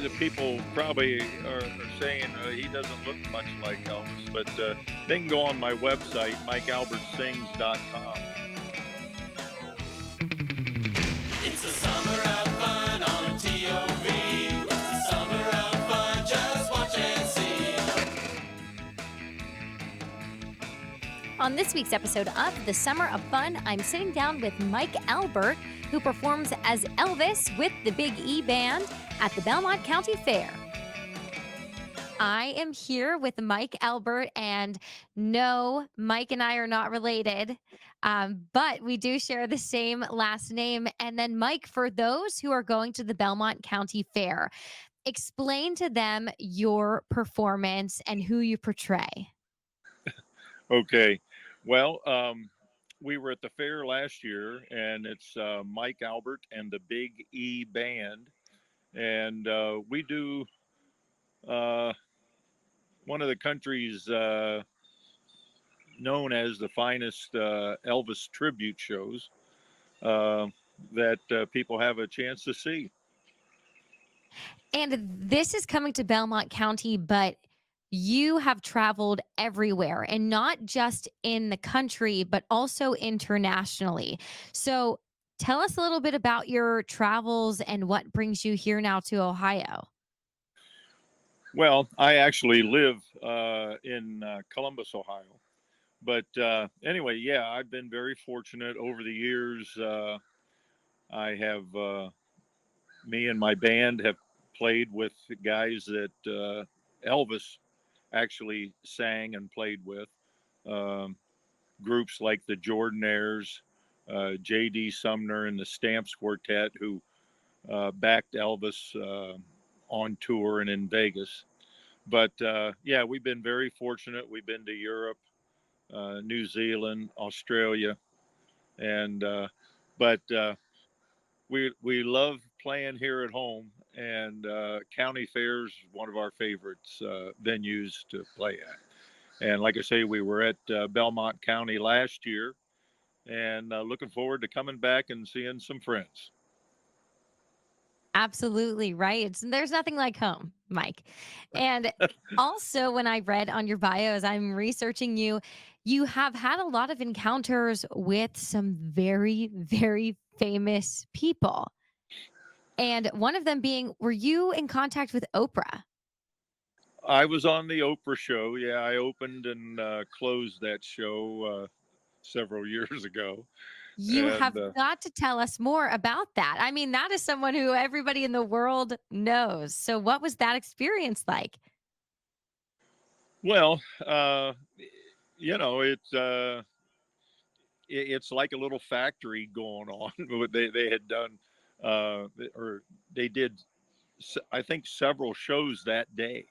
the people probably are saying he doesn't look much like Elvis, but they can go on my website, MikeAlbertSings.com. It's the summer of fun on TOV. It's the summer of fun, just watch and see. On this week's episode of The Summer of Fun, I'm sitting down with Mike Albert, who performs as Elvis with the Big E Band at the Belmont County Fair. I am here with Mike Albert, and no, Mike and I are not related, but we do share the same last name. And then, Mike, for those who are going to the Belmont County Fair, explain to them your performance and who you portray. Okay. Well, we were at the fair last year, and it's Mike Albert and the Big E Band. And we do one of the country's known as the finest Elvis tribute shows that people have a chance to see. And this is coming to Belmont County, but you have traveled everywhere, and not just in the country, but also internationally. So tell us a little bit about your travels and what brings you here now to Ohio. Well, I actually live in Columbus, Ohio. But anyway, yeah, I've been very fortunate over the years. I have, me and my band have played with guys that Elvis actually sang and played with. Groups like the Jordanaires, J.D. Sumner and the Stamps Quartet, who backed Elvis on tour and in Vegas. But yeah, we've been very fortunate. We've been to Europe, New Zealand, Australia, and but we love playing here at home. And county fairs one of our favorites venues to play at. And like I say, we were at Belmont County last year, and looking forward to coming back and seeing some friends. Absolutely right. There's nothing like home, Mike. And also, when I read on your bio as I'm researching you, you have had a lot of encounters with some very, very famous people. And one of them being, were you in contact with Oprah? I was on the Oprah show. Yeah, I opened and closed that show several years ago. You And have got to tell us more about that. I mean, that is someone who everybody in the world knows. So, what was that experience like? well, you know, it's like a little factory going on. They had done, or they did, I think, several shows that day.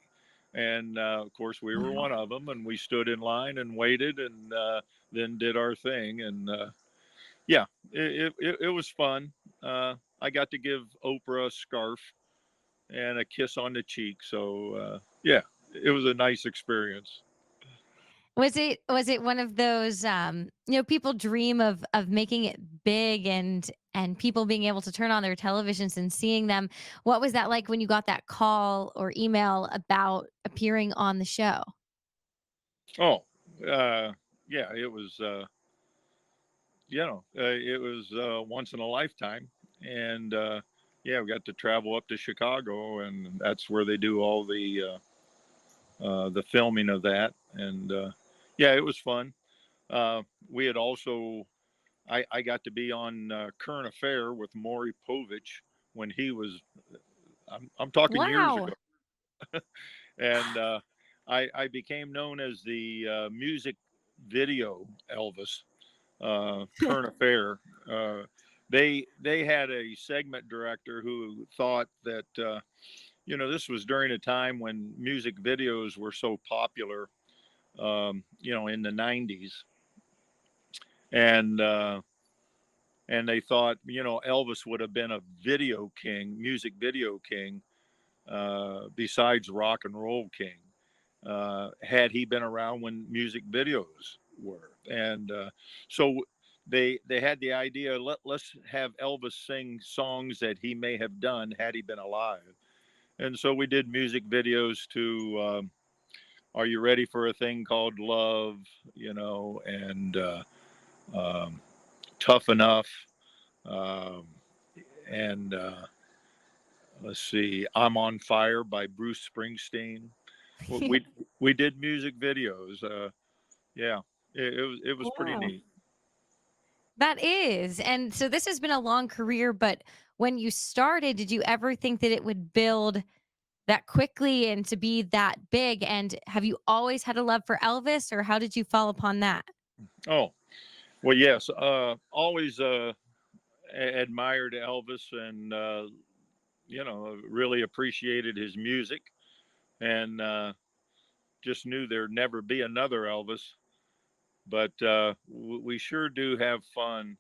And of course, we were Wow. one of them, and we stood in line and waited, and then did our thing. And yeah, it was fun. I got to give Oprah a scarf and a kiss on the cheek. So yeah, it was a nice experience. Was it one of those people dream of making it big and people being able to turn on their televisions and seeing them. What was that like when you got that call or email about appearing on the show? Oh, yeah, it was. It was once in a lifetime, and yeah, we got to travel up to Chicago, and that's where they do all the filming of that, and yeah, it was fun. We had also, I got to be on Current Affair with Maury Povich when he was, I'm talking years Wow. ago, and I became known as the music video Elvis. Current Affair. They had a segment director who thought that this was during a time when music videos were so popular, in the '90s, and they thought Elvis would have been a video king, music video king, besides rock and roll king, had he been around when music videos were. And so they had the idea, let's have Elvis sing songs that he may have done had he been alive. and so we did music videos to "Are You Ready for a Thing Called Love," and "Tough Enough," um, and let's see, "I'm on Fire" by Bruce Springsteen. We we did music videos. Yeah, it was pretty Wow. neat. That is. And so this has been a long career, but when you started, did you ever think that it would build that quickly and to be that big? And have you always had a love for Elvis, or how did you fall upon that? Oh, well, yes. Always admired Elvis, and really appreciated his music, and just knew there'd never be another Elvis. But we sure do have fun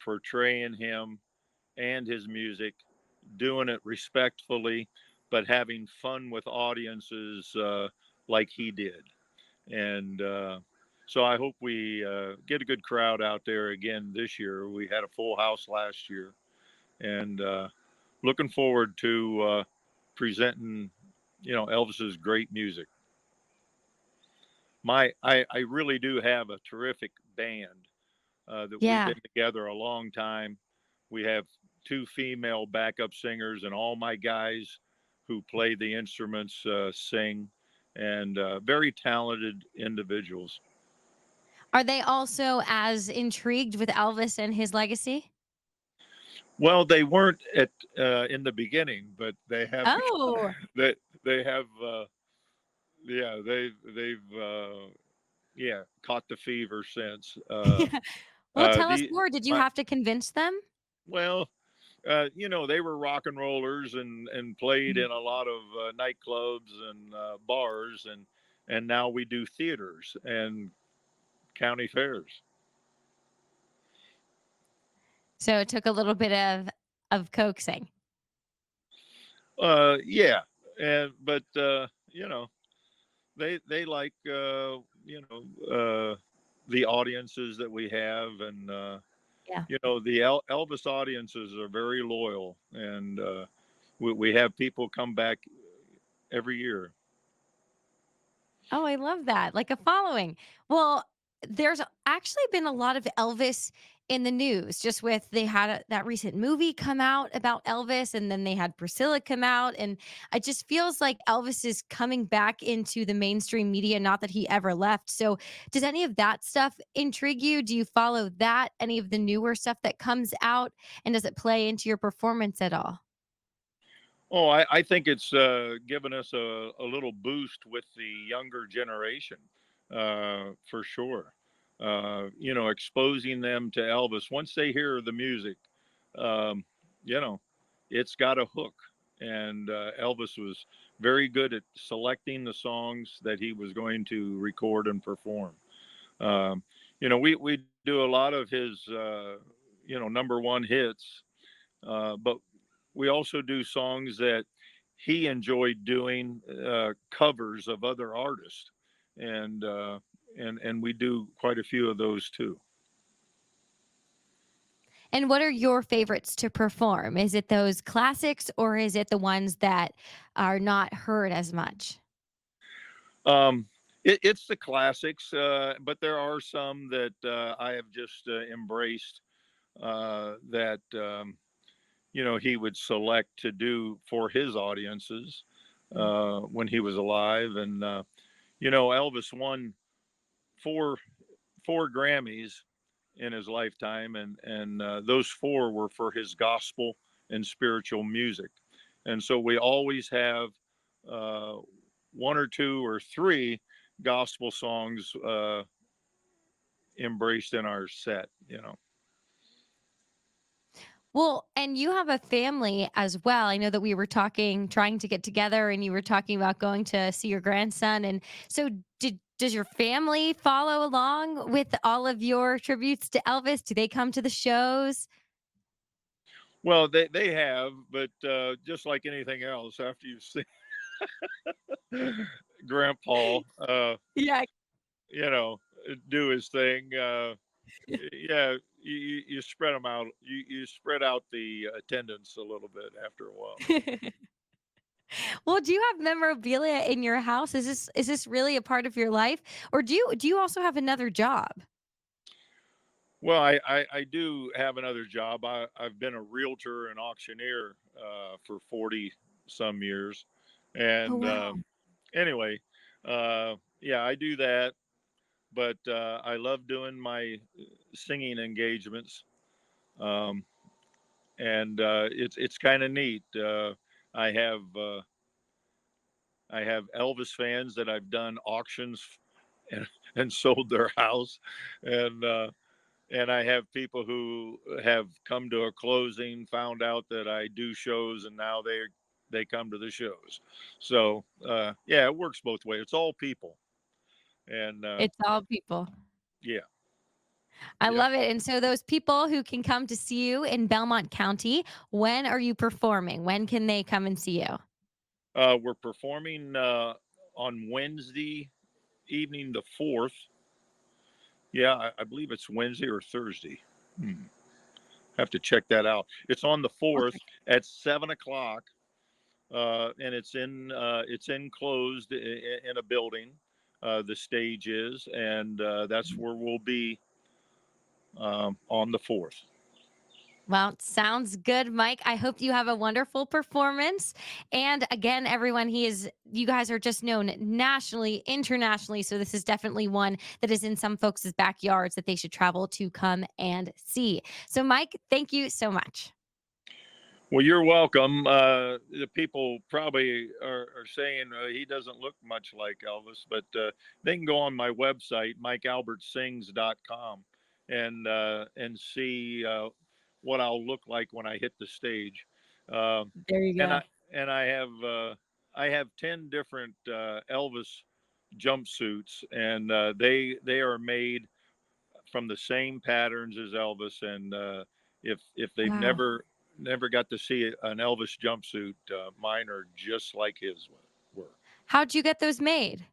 portraying him and his music, doing it respectfully, but having fun with audiences like he did. And so I hope we get a good crowd out there again this year. We had a full house last year, and looking forward to presenting, Elvis's great music. I really do have a terrific band that we've Yeah. been together a long time. We have two female backup singers, and all my guys who play the instruments sing, and very talented individuals. Are they also as intrigued with Elvis and his legacy? Well, they weren't at in the beginning, but they have Oh, they have yeah, they've yeah, caught the fever since. yeah. Well, tell us The more. Did you my have to convince them? well, they were rock and rollers, and played Mm. in a lot of nightclubs and bars, and now we do theaters and county fairs. So it took a little bit of coaxing. Yeah, and but they like the audiences that we have, and Yeah. the Elvis audiences are very loyal, and we have people come back every year. Oh, I love that. Like a following. Well, there's actually been a lot of Elvis in the news, just with they had that recent movie come out about Elvis, and then they had Priscilla come out. And it just feels like Elvis is coming back into the mainstream media, not that he ever left. So, does any of that stuff intrigue you? Do you follow that? Any of the newer stuff that comes out? And does it play into your performance at all? Oh, I think it's given us a little boost with the younger generation, for sure. Exposing them to Elvis. Once they hear the music, um, you know, it's got a hook. And Elvis was very good at selecting the songs that he was going to record and perform. We do a lot of his, number one hits, but we also do songs that he enjoyed doing, covers of other artists, and we do quite a few of those too. And what are your favorites to perform? Is it those classics, or is it the ones that are not heard as much? Um, it's the classics, but there are some that I have just embraced, that he would select to do for his audiences when he was alive, and Elvis won four four Grammys in his lifetime, and those four were for his gospel and spiritual music. And so we always have uh, one or two or three gospel songs embraced in our set. Well, and you have a family as well. I know that we were talking, trying to get together, and you were talking about going to see your grandson. And so, does your family follow along with all of your tributes to Elvis? Do they come to the shows? Well, they have, but just like anything else, after you've seen Grandpa, Yeah. you know, do his thing. Yeah, you spread them out. You spread out the attendance a little bit after a while. Well, do you have memorabilia in your house? Is this really a part of your life, or do you also have another job? Well, I do have another job. I've been a realtor and auctioneer for 40 some years. Oh And wow. anyway, yeah, I do that. But I love doing my singing engagements. Um, and it's kind of neat. I have uh, I have Elvis fans that I've done auctions and, and sold their house, and and I have people who have come to a closing, found out that I do shows, and now they come to the shows. So yeah, it works both ways. It's all people, and It's all people. yeah, I yeah. love it. And so those people who can come to see you in Belmont County, when are you performing? When can they come and see you? We're performing on Wednesday evening, the 4th. Yeah, I believe it's Wednesday or Thursday. Hmm. Have to check that out. It's on the 4th Perfect. at 7 o'clock, and it's enclosed in a building. The stage is, and that's where we'll be on the 4th. Well, sounds good, Mike. I hope you have a wonderful performance. And again, everyone, you guys are just known nationally, internationally. So this is definitely one that is in some folks' backyards that they should travel to come and see. So, Mike, thank you so much. Well, you're welcome. The people probably are saying he doesn't look much like Elvis, but they can go on my website, mikealbertsings.com, and see what I'll look like when I hit the stage. Uh, There you and go. I have 10 different Elvis jumpsuits, and they are made from the same patterns as Elvis. And if they've Wow. never got to see an Elvis jumpsuit, mine are just like his were. How'd you get those made?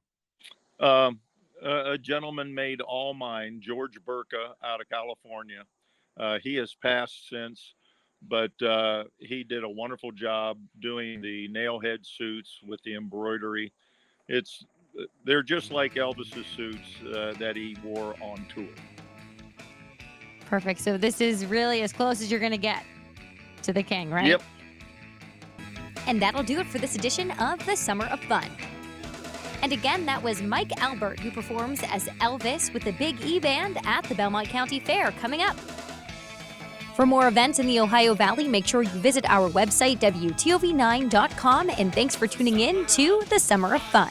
A gentleman made all mine, George Burka out of California. He has passed since, but he did a wonderful job doing the nailhead suits with the embroidery. It's they're just like Elvis's suits that he wore on tour. Perfect. So this is really as close as you're going to get to the king, right? Yep. And that'll do it for this edition of the Summer of Fun. And again, that was Mike Albert, who performs as Elvis with the Big E Band at the Belmont County Fair coming up. For more events in the Ohio Valley, make sure you visit our website, WTOV9.com. And thanks for tuning in to the Summer of Fun.